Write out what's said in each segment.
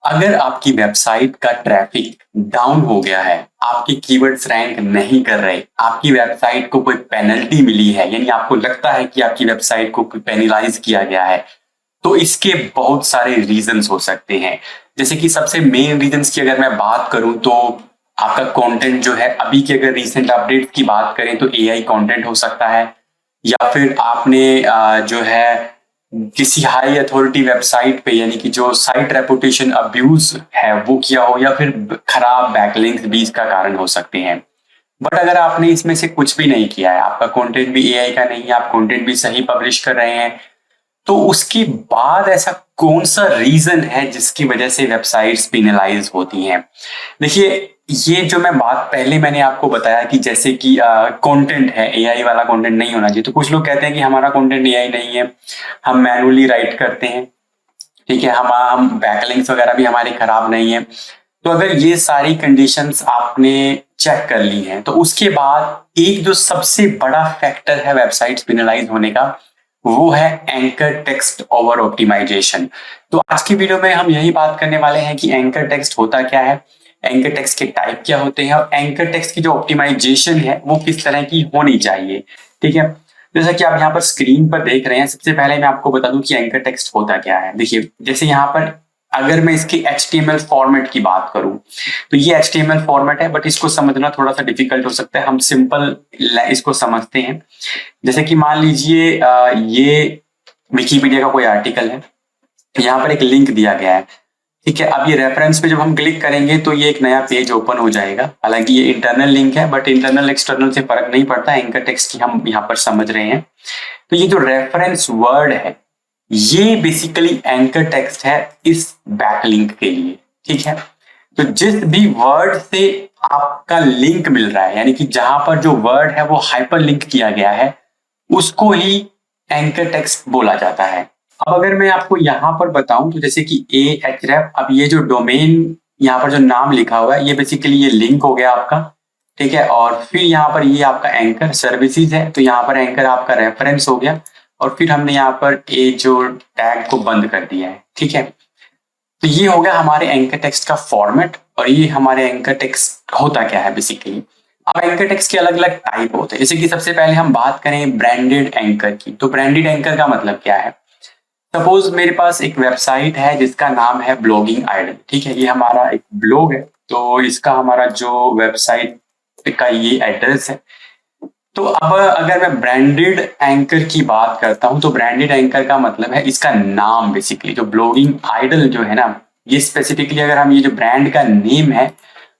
अगर आपकी वेबसाइट का ट्रैफिक डाउन हो गया है, आपके कीवर्ड्स रैंक नहीं कर रहे, आपकी वेबसाइट को कोई पेनल्टी मिली है, यानी आपको लगता है कि आपकी वेबसाइट को पेनलाइज किया गया है, तो इसके बहुत सारे रीजंस हो सकते हैं। जैसे कि सबसे मेन रीजंस की अगर मैं बात करूं तो आपका कंटेंट जो है, अभी की अगर रिसेंट अपडेट की बात करें तो एआई कंटेंट हो सकता है, या फिर आपने जो है किसी हाई अथॉरिटी वेबसाइट पे, यानी कि जो साइट रेपुटेशन अब्यूज है वो किया हो, या फिर खराब बैकलिंक्स भी इसका कारण हो सकते हैं। बट अगर आपने इसमें से कुछ भी नहीं किया है, आपका कंटेंट भी एआई का नहीं है, आप कंटेंट भी सही पब्लिश कर रहे हैं, तो उसके बाद ऐसा कौन सा रीजन है जिसकी वजह से वेबसाइट्स पेनलाइज होती हैं? देखिए, ये जो मैं बात पहले मैंने आपको बताया कि जैसे कि कंटेंट है, एआई वाला कंटेंट नहीं होना चाहिए, तो कुछ लोग कहते हैं कि हमारा कंटेंट एआई नहीं है, हम मैनुअली राइट करते हैं, ठीक है, हम बैकलिंक्स वगैरह भी हमारे खराब नहीं है। तो अगर ये सारी कंडीशंस आपने चेक कर ली हैं, तो उसके बाद एक जो सबसे बड़ा फैक्टर है वेबसाइट्स पेनलाइज होने का, वो है एंकर टेक्स्ट ओवर ऑप्टिमाइजेशन। तो आज की वीडियो में हम यही बात करने वाले हैं कि एंकर टेक्स्ट होता क्या है, एंकर टेक्स्ट के टाइप क्या होते हैं, और एंकर टेक्स्ट की जो ऑप्टिमाइजेशन है वो किस तरह की होनी चाहिए। ठीक है, जैसा कि आप यहाँ पर स्क्रीन पर देख रहे हैं, सबसे पहले मैं आपको बता दूं कि एंकर टेक्स्ट होता क्या है। देखिए, जैसे यहाँ पर अगर मैं इसके HTML फॉर्मेट की बात करूं, तो ये HTML फॉर्मेट है, बट इसको समझना थोड़ा सा डिफिकल्ट हो सकता है। हम सिंपल इसको समझते हैं। जैसे कि मान लीजिए ये विकिपीडिया का कोई आर्टिकल है, यहाँ पर एक लिंक दिया गया है, ठीक है। अब ये रेफरेंस पे जब हम क्लिक करेंगे तो ये एक नया पेज ओपन हो जाएगा। हालांकि ये इंटरनल लिंक है, बट इंटरनल एक्सटर्नल से फर्क नहीं पड़ता, एंकर टेक्स्ट की हम यहाँ पर समझ रहे हैं। तो ये जो रेफरेंस वर्ड है, ये बेसिकली एंकर टेक्स्ट है इस बैकलिंक के लिए, ठीक है। तो जिस भी वर्ड से आपका लिंक मिल रहा है, यानी कि जहां पर जो वर्ड है वो हाइपर लिंक किया गया है, उसको ही एंकर टेक्स्ट बोला जाता है। अब अगर मैं आपको यहाँ पर बताऊं, तो जैसे कि Ahref, अब ये जो डोमेन यहाँ पर जो नाम लिखा हुआ है, ये बेसिकली ये लिंक हो गया आपका, ठीक है। और फिर यहाँ पर ये आपका एंकर सर्विसेज है, तो यहाँ पर एंकर आपका रेफरेंस हो गया, और फिर हमने यहाँ पर ए जो टैग को बंद कर दिया है, ठीक है। तो ये हो गया हमारे एंकर टेक्स्ट का फॉर्मेट, और ये हमारे एंकर टेक्स्ट होता क्या है बेसिकली। अब एंकर टेक्स्ट के अलग अलग टाइप होते हैं। जैसे कि सबसे पहले हम बात करें ब्रांडेड एंकर की, तो ब्रांडेड एंकर का मतलब क्या है। सपोज मेरे पास एक वेबसाइट है जिसका नाम है ब्लॉगिंग आइडल, ठीक है, ये हमारा एक ब्लॉग है, तो इसका हमारा जो वेबसाइट का ये एड्रेस है। तो अब अगर मैं ब्रांडेड एंकर की बात करता हूं, तो ब्रांडेड एंकर का मतलब है इसका नाम, बेसिकली जो ब्लॉगिंग आइडल जो है ना, ये स्पेसिफिकली अगर हम ये जो ब्रांड का नेम है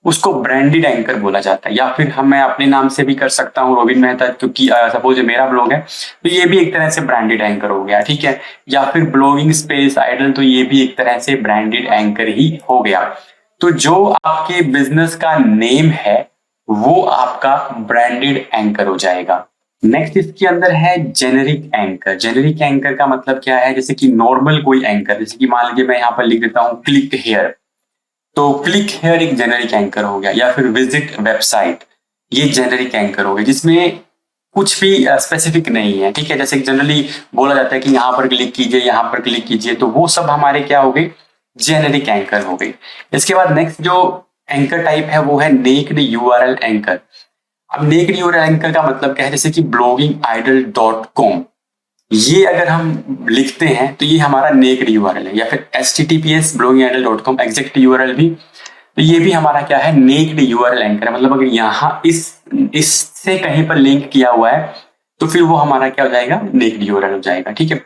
उसको ब्रांडेड एंकर बोला जाता है। या फिर मैं अपने नाम से भी कर सकता हूँ, रोबिन मेहता, क्योंकि सपोज मेरा ब्लॉग है, तो ये भी एक तरह से ब्रांडेड एंकर हो गया, ठीक है। या फिर ब्लॉगिंग स्पेस आइडल, तो ये भी एक तरह से ब्रांडेड एंकर ही हो गया। तो जो आपके बिजनेस का नेम है वो आपका ब्रांडेड एंकर हो जाएगा। नेक्स्ट इसके अंदर है जेनेरिक एंकर। जेनेरिक एंकर का मतलब क्या है, जैसे कि नॉर्मल कोई एंकर, जैसे कि मान लीजिए मैं यहाँ पर लिख देता हूँ क्लिक हेयर, तो क्लिक हेयर एक जेनेरिक एंकर हो गया। या फिर विजिट वेबसाइट, ये जेनेरिक एंकर हो गया, जिसमें कुछ भी स्पेसिफिक नहीं है, ठीक है। जैसे जनरली बोला जाता है कि यहाँ पर क्लिक कीजिए, यहाँ पर क्लिक कीजिए, तो वो सब हमारे क्या हो गए, जेनेरिक एंकर हो गई। इसके बाद नेक्स्ट जो एंकर टाइप है वो है नेक्ड यूआरएल एंकर। अब नेक्ड यूआरएल एंकर का मतलब क्या है, जैसे कि bloggingidol.com, ये अगर हम लिखते हैं तो ये हमारा नेक्ड यूआरएल है। या फिर https bloggingidol.com एग्जैक्ट यूआरएल भी, तो ये भी हमारा क्या है, नेक्ड यूआरएल एंकर है। मतलब अगर यहाँ इससे कहीं पर लिंक किया हुआ है तो फिर वो हमारा क्या हो जाएगा, नेक्ड यूआरएल हो जाएगा, ठीक है।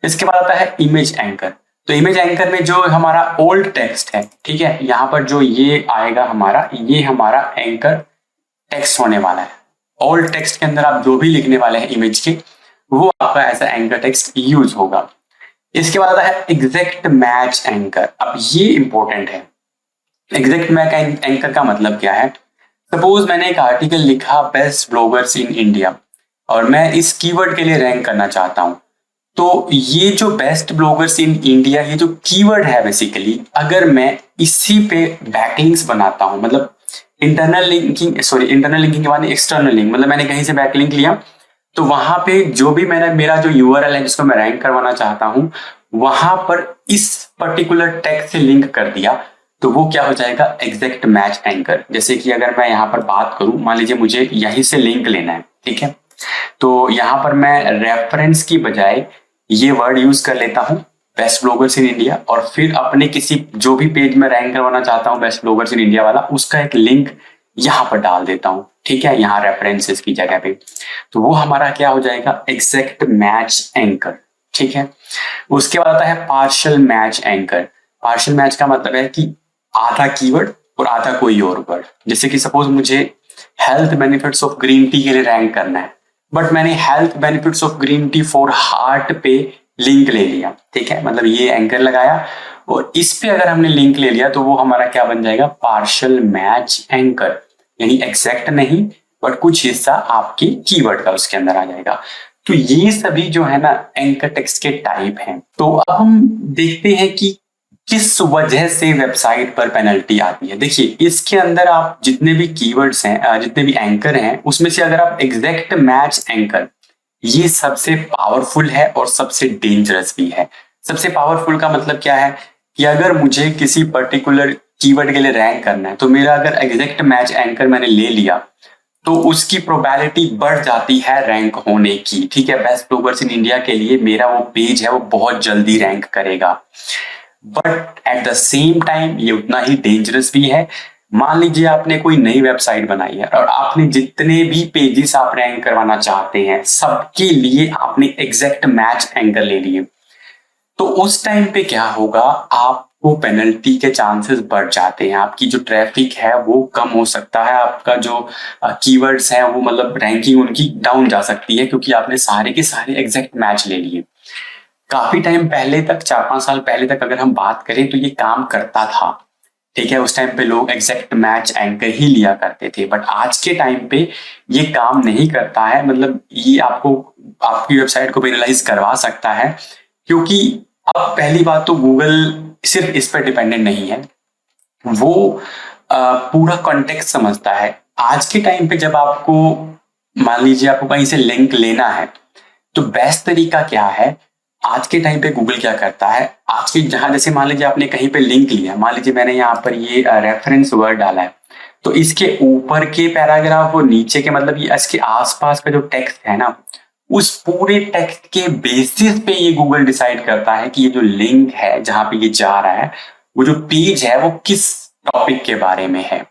इसके बाद आता है इमेज एंकर। तो इमेज एंकर में जो हमारा ओल्ड टेक्स्ट है, ठीक है, यहाँ पर जो ये आएगा हमारा, ये हमारा एंकर टेक्स्ट होने वाला है। ओल्ड टेक्स्ट के अंदर आप जो भी लिखने वाले हैं इमेज के, वो आपका ऐसा एंकर टेक्स्ट यूज होगा। इसके बाद आता है एग्जैक्ट मैच एंकर। अब ये इंपॉर्टेंट है। एग्जैक्ट मैच एंकर का मतलब क्या है, सपोज मैंने एक आर्टिकल लिखा बेस्ट ब्लॉगर्स इन इंडिया, और मैं इस कीवर्ड के लिए रैंक करना चाहता हूं, तो ये जो बेस्ट ब्लॉगर्स इन इंडिया, ये जो कीवर्ड है बेसिकली, अगर मैं इसी पे बैकलिंक्स बनाता हूं, मतलब इंटरनल लिंकिंग के बाद एक्सटर्नल लिंक, मतलब मैंने कहीं से बैकलिंक लिया, तो वहां पे जो भी मेरा जो यूआरएल है जिसको मैं रैंक करवाना चाहता हूं, वहां पर इस पर्टिकुलर टैग से लिंक कर दिया तो वो क्या हो जाएगा, एग्जैक्ट मैच एंकर। जैसे कि अगर मैं यहाँ पर बात करूं, मान लीजिए मुझे यहीं से लिंक लेना है, ठीक है, तो यहाँ पर मैं रेफरेंस की बजाय ये वर्ड यूज कर लेता हूँ बेस्ट ब्लॉगर्स इन इंडिया, और फिर अपने किसी जो भी पेज में रैंक करवाना चाहता हूँ बेस्ट ब्लॉगर्स इन इंडिया वाला, उसका एक लिंक यहाँ पर डाल देता हूँ, ठीक है, यहाँ रेफरेंसेस की जगह पे। तो वो हमारा क्या हो जाएगा, एग्जैक्ट मैच एंकर, ठीक है। उसके बाद आता है partial match anchor. Partial match का मतलब है कि आधा कीवर्ड और आधा कोई और वर्ड। जैसे कि सपोज मुझे health benefits of green tea के लिए रैंक करना है, बट मैंने health benefits of green tea for heart पे लिंक ले लिया, ठीक है, मतलब ये एंकर लगाया और इस पे अगर हमने लिंक ले लिया तो वो हमारा क्या बन जाएगा, पार्शियल मैच एंकर, यानी एग्जैक्ट नहीं बट कुछ हिस्सा आपके कीवर्ड का उसके अंदर आ जाएगा। तो ये सभी जो है ना एंकर टेक्स्ट के टाइप हैं। तो अब हम देखते हैं कि किस वजह से वेबसाइट पर पेनल्टी आती है। देखिए इसके अंदर आप जितने भी कीवर्ड्स हैं, जितने भी एंकर हैं, उसमें से अगर आप एग्जैक्ट मैच एंकर, ये सबसे पावरफुल है और सबसे डेंजरस भी है। सबसे पावरफुल का मतलब क्या है कि अगर मुझे किसी पर्टिकुलर कीवर्ड के लिए रैंक करना है तो मेरा अगर एग्जैक्ट मैच एंकर मैंने ले लिया तो उसकी प्रोबेबिलिटी बढ़ जाती है रैंक होने की, ठीक है। बेस्ट ब्लॉगर्स इन इंडिया के लिए मेरा वो पेज है वो बहुत जल्दी रैंक करेगा, but at the same time ये उतना ही डेंजरस भी है। मान लीजिए आपने कोई नई वेबसाइट बनाई है और आपने जितने भी पेजेस आप रैंक करवाना चाहते हैं सबके लिए आपने एग्जैक्ट मैच एंकर ले लिए, तो उस टाइम पे क्या होगा, आपको पेनल्टी के चांसेस बढ़ जाते हैं। आपकी जो ट्रैफिक है वो कम हो सकता है, आपका जो कीवर्ड्स हैं वो मतलब रैंकिंग उनकी डाउन जा सकती है, क्योंकि आपने सारे के सारे एग्जैक्ट मैच ले लिए। काफी टाइम पहले तक, 4-5 साल पहले तक अगर हम बात करें तो ये काम करता था, ठीक है। उस टाइम पे लोग एग्जैक्ट मैच एंकर ही लिया करते थे, बट आज के टाइम पे ये काम नहीं करता है। मतलब ये आपको आपकी वेबसाइट को पेनलाइज करवा सकता है, क्योंकि अब पहली बात तो गूगल सिर्फ इस पर डिपेंडेंट नहीं है, वो पूरा कॉन्टेक्स्ट समझता है। आज के टाइम पे जब आपको मान लीजिए आपको कहीं से लिंक लेना है तो बेस्ट तरीका क्या है, आज के टाइम पे गूगल क्या करता है, आज के जहां जैसे मान लीजिए आपने कहीं पे लिंक लिया, मान लीजिए मैंने यहाँ पर ये रेफरेंस वर्ड डाला है, तो इसके ऊपर के पैराग्राफ और नीचे के मतलब ये इसके आसपास का जो टेक्स्ट है ना, उस पूरे टेक्स्ट के बेसिस पे ये गूगल डिसाइड करता है कि ये जो लिंक है जहां पे ये जा रहा है, वो जो पेज है वो किस टॉपिक के बारे में है।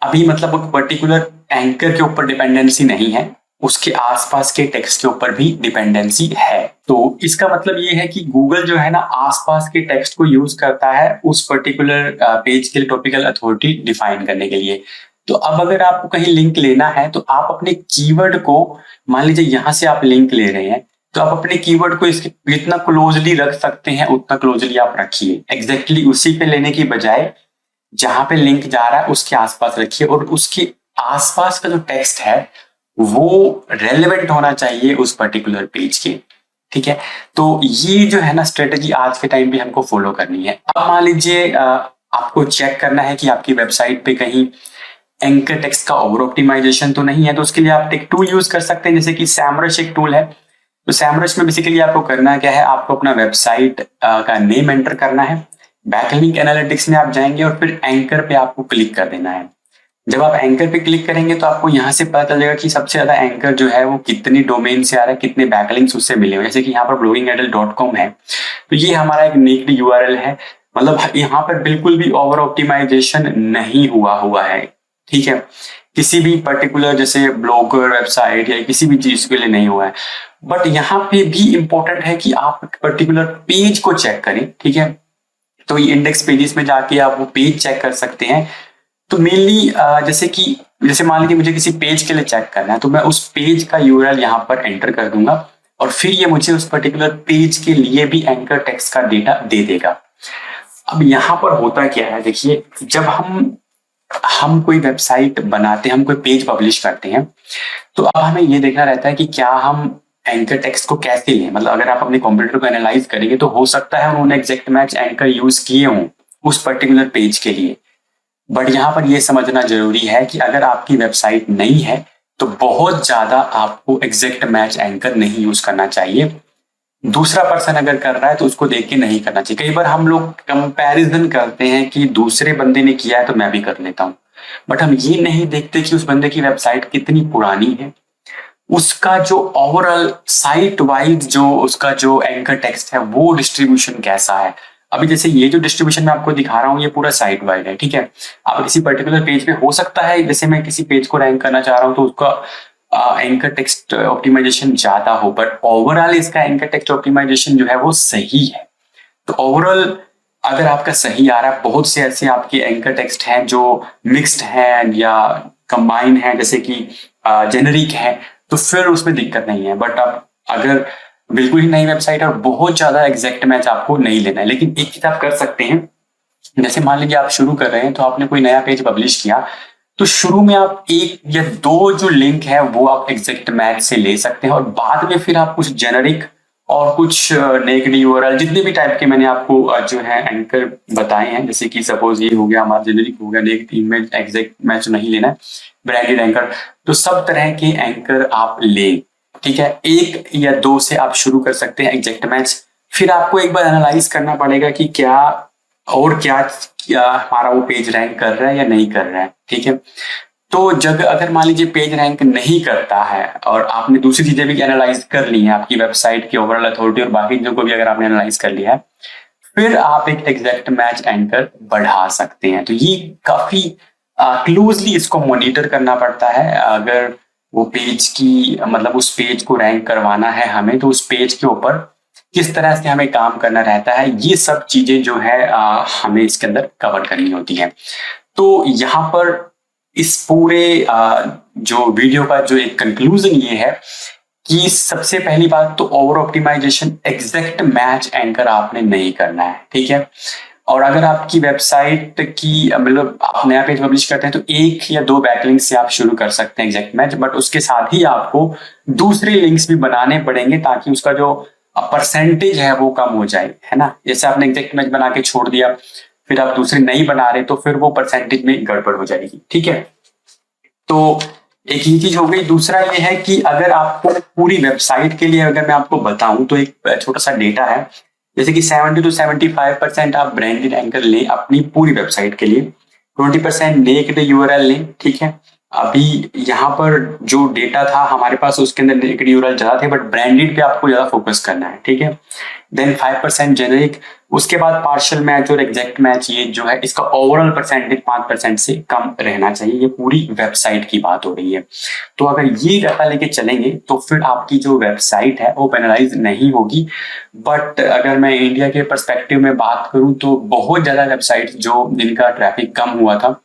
अभी मतलब एक पर्टिकुलर एंकर के ऊपर डिपेंडेंसी नहीं है, उसके आसपास के टेक्स्ट के ऊपर भी डिपेंडेंसी है। तो इसका मतलब ये है कि गूगल जो है ना आसपास के टेक्स्ट को यूज करता है उस पर्टिकुलर पेज के लिए टॉपिकल अथॉरिटी डिफाइन करने के लिए। तो अब अगर आपको कहीं लिंक लेना है तो आप अपने कीवर्ड को, मान लीजिए यहां से आप लिंक ले रहे हैं, तो आप अपने कीवर्ड को इसके जितना क्लोजली रख सकते हैं उतना क्लोजली आप रखिए। एग्जैक्टली उसी पे लेने की बजाय जहां पे लिंक जा रहा है उसके आसपास रखिए, और उसके आसपास का जो टेक्स्ट है वो रेलेवेंट होना चाहिए उस पर्टिकुलर पेज के, ठीक है। तो ये जो है ना स्ट्रेटेजी आज के टाइम पे हमको फॉलो करनी है। अब मान लीजिए आपको चेक करना है कि आपकी वेबसाइट पे कहीं एंकर टेक्स्ट का ओवर ऑप्टिमाइजेशन तो नहीं है, तो उसके लिए आप एक टूल यूज कर सकते हैं, जैसे कि सैमरश एक टूल है। तो सैमरश में बेसिकली आपको करना क्या है, आपको अपना वेबसाइट का नेम एंटर करना है, बैकलिंक एनालिटिक्स में आप जाएंगे और फिर एंकर पे आपको क्लिक कर देना है। जब आप एंकर पे क्लिक करेंगे तो आपको यहाँ से पता चलेगा कि सबसे ज्यादा एंकर जो है वो कितनी डोमेन से आ रहा है, कितने बैकलिंक्स उससे मिले हुए। जैसे कि यहाँ पर bloggingidol.com है, तो ये हमारा एक नेक्ड यूआरएल है, मतलब यहाँ पर बिल्कुल भी ओवर ऑप्टिमाइजेशन नहीं हुआ है, ठीक है। किसी भी पर्टिकुलर जैसे ब्लॉगर वेबसाइट या किसी भी चीज के लिए नहीं हुआ है। बट यहाँ पे भी इंपॉर्टेंट है कि आप पर्टिकुलर पेज को चेक करें, ठीक है। तो ये इंडेक्स पेजेस में जाके आप वो पेज चेक कर सकते हैं। तो मेनली जैसे मान लीजिए मुझे किसी पेज के लिए चेक करना है, तो मैं उस पेज का यूआरएल यहाँ पर एंटर कर दूंगा और फिर ये मुझे उस पर्टिकुलर पेज के लिए भी एंकर टेक्स्ट का डेटा दे देगा। अब यहाँ पर होता क्या है, देखिए जब हम कोई वेबसाइट बनाते हैं, हम कोई पेज पब्लिश करते हैं, तो अब हमें ये देखना रहता है कि क्या हम एंकर टेक्स्ट को कैसे लें। मतलब अगर आप अपने कंप्यूटर को एनालाइज करेंगे तो हो सकता है उन्होंने एग्जैक्ट मैच एंकर यूज किए हों उस पर्टिकुलर पेज के लिए, बट यहाँ पर यह समझना जरूरी है कि अगर आपकी वेबसाइट नहीं है तो बहुत ज्यादा आपको एग्जैक्ट मैच एंकर नहीं यूज करना चाहिए। दूसरा पर्सन अगर कर रहा है तो उसको देख के नहीं करना चाहिए। कई बार हम लोग कंपैरिजन करते हैं कि दूसरे बंदे ने किया है तो मैं भी कर लेता हूँ, बट हम ये नहीं देखते कि उस बंदे की वेबसाइट कितनी पुरानी है, उसका जो ओवरऑल साइट वाइज जो उसका जो एंकर टेक्स्ट है वो डिस्ट्रीब्यूशन कैसा है। अभी जैसे ये जो डिस्ट्रीब्यूशन मैं आपको दिखा रहा हूँ ये पूरा साइट वाइड है, ठीक है। आप किसी पर्टिकुलर पेज पे हो सकता है, जैसे मैं किसी पेज को रैंक करना चाह रहा हूँ तो उसका एंकर टेक्स्ट ऑप्टिमाइजेशन ज्यादा हो, बट ओवरऑल इसका एंकर टेक्स्ट ऑप्टिमाइजेशन जो है वो सही है। तो ओवरऑल अगर आपका सही आ रहा है, बहुत से ऐसे आपके एंकर टेक्स्ट हैं जो मिक्स्ड हैं या कंबाइन है, जैसे कि जेनरिक है, तो फिर उसमें दिक्कत नहीं है। बट आप अगर बिल्कुल ही नई वेबसाइट और बहुत ज्यादा एग्जैक्ट मैच आपको नहीं लेना है, लेकिन एक चीज आप कर सकते हैं, जैसे मान लीजिए आप शुरू कर रहे हैं तो आपने कोई नया पेज पब्लिश किया, तो शुरू में आप एक या दो जो लिंक है वो आप एग्जैक्ट मैच से ले सकते हैं, और बाद में फिर आप कुछ जेनरिक और कुछ नेक्ड यूआरएल जितने भी टाइप के मैंने आपको जो है एंकर बताए हैं, जैसे कि सपोज ये हो गया हमारा जेनरिक हो गया, नेक्ड इमेज एग्जैक्ट मैच नहीं लेना है, ब्रांडेड एंकर, तो सब तरह के एंकर आप लें, ठीक है। एक या दो से आप शुरू कर सकते हैं एग्जैक्ट मैच, फिर आपको एक बार एनालाइज करना पड़ेगा कि क्या और क्या हमारा वो पेज रैंक कर रहा है या नहीं कर रहा है, ठीक है। तो जब अगर मान लीजिए पेज रैंक नहीं करता है और आपने दूसरी चीजें भी एनालाइज कर ली है, आपकी वेबसाइट की ओवरऑल अथॉरिटी और बाकी चीजों को भी अगर आपने एनालाइज कर लिया है, फिर आप एक एग्जैक्ट मैच एंकर बढ़ा सकते हैं। तो ये काफी क्लोजली इसको मॉनिटर करना पड़ता है। अगर वो पेज की मतलब उस पेज को रैंक करवाना है हमें, तो उस पेज के ऊपर किस तरह से हमें काम करना रहता है, ये सब चीजें जो है हमें इसके अंदर कवर करनी होती है। तो यहाँ पर इस पूरे जो वीडियो का जो एक कंक्लूजन ये है कि सबसे पहली बात तो over optimization exact match anchor आपने नहीं करना है, ठीक है। और अगर आपकी वेबसाइट की मतलब आप नया पेज पब्लिश करते हैं तो एक या दो बैकलिंक से आप शुरू कर सकते हैं एग्जैक्ट मैच, बट उसके साथ ही आपको दूसरे लिंक्स भी बनाने पड़ेंगे ताकि उसका जो परसेंटेज है वो कम हो जाए, है ना। जैसे आपने एग्जैक्ट मैच बना के छोड़ दिया, फिर आप दूसरे नहीं बना रहे, तो फिर वो परसेंटेज में गड़बड़ हो जाएगी, ठीक है। तो एक ये चीज हो गई। दूसरा ये है कि अगर आपको पूरी वेबसाइट के लिए अगर मैं आपको बताऊं तो एक छोटा सा डेटा है, जैसे कि 70 to 75% आप ब्रांडेड एंकर लें अपनी पूरी वेबसाइट के लिए, 20% नेक्ड यूआरएल लें, ठीक है। अभी यहाँ पर जो डेटा था हमारे पास उसके अंदर नेक्ड यूआरएल ज्यादा थे, बट ब्रांडेड पे आपको ज्यादा फोकस करना है, ठीक है। देन 5% जेनरिक, उसके बाद पार्शियल मैच और एग्जैक्ट मैच, ये जो है इसका ओवरऑल परसेंटेज 5% से कम रहना चाहिए। ये पूरी वेबसाइट की बात हो रही है। तो अगर ये डाटा लेके चलेंगे तो फिर आपकी जो वेबसाइट है वो पेनलाइज नहीं होगी। बट अगर मैं इंडिया के पर्सपेक्टिव में बात करूं तो बहुत ज्यादा वेबसाइट जो जिनका ट्रैफिक कम हुआ था,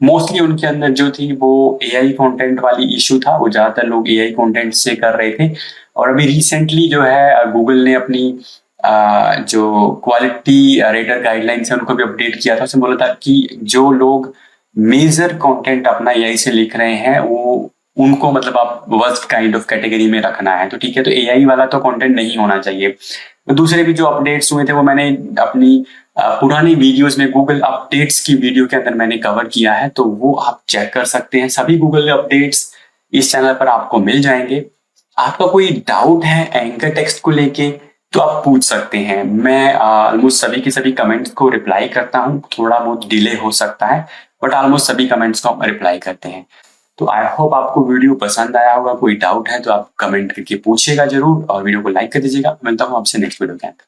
मोस्टली उनके अंदर जो थी वो एआई कंटेंट वाली इशू था, वो ज्यादातर लोग एआई कंटेंट से कर रहे थे। और अभी रिसेंटली जो है गूगल ने अपनी जो क्वालिटी रेटर गाइडलाइंस है उनको भी अपडेट किया था। उसमें बोला था कि जो लोग मेजर कंटेंट अपना एआई से लिख रहे हैं वो उनको मतलब आप वर्स्ट काइंड ऑफ कैटेगरी में रखना है, तो ठीक है। तो एआई वाला तो कंटेंट नहीं होना चाहिए। तो दूसरे भी जो अपडेट्स हुए थे वो मैंने अपनी पुरानी वीडियोस में गूगल अपडेट्स की वीडियो के अंदर मैंने कवर किया है, तो वो आप चेक कर सकते हैं। सभी गूगल अपडेट्स इस चैनल पर आपको मिल जाएंगे। आपका कोई डाउट है एंकर टेक्स्ट को लेके तो आप पूछ सकते हैं। मैं ऑलमोस्ट सभी के सभी कमेंट्स को रिप्लाई करता हूँ, थोड़ा बहुत डिले हो सकता है बट ऑलमोस्ट सभी कमेंट्स को हम रिप्लाई करते हैं। तो आई होप आपको वीडियो पसंद आया होगा। कोई डाउट है तो आप कमेंट करके पूछिएगा जरूर और वीडियो को लाइक कर दीजिएगा। मिलता हूँ आपसे नेक्स्ट वीडियो के अंदर।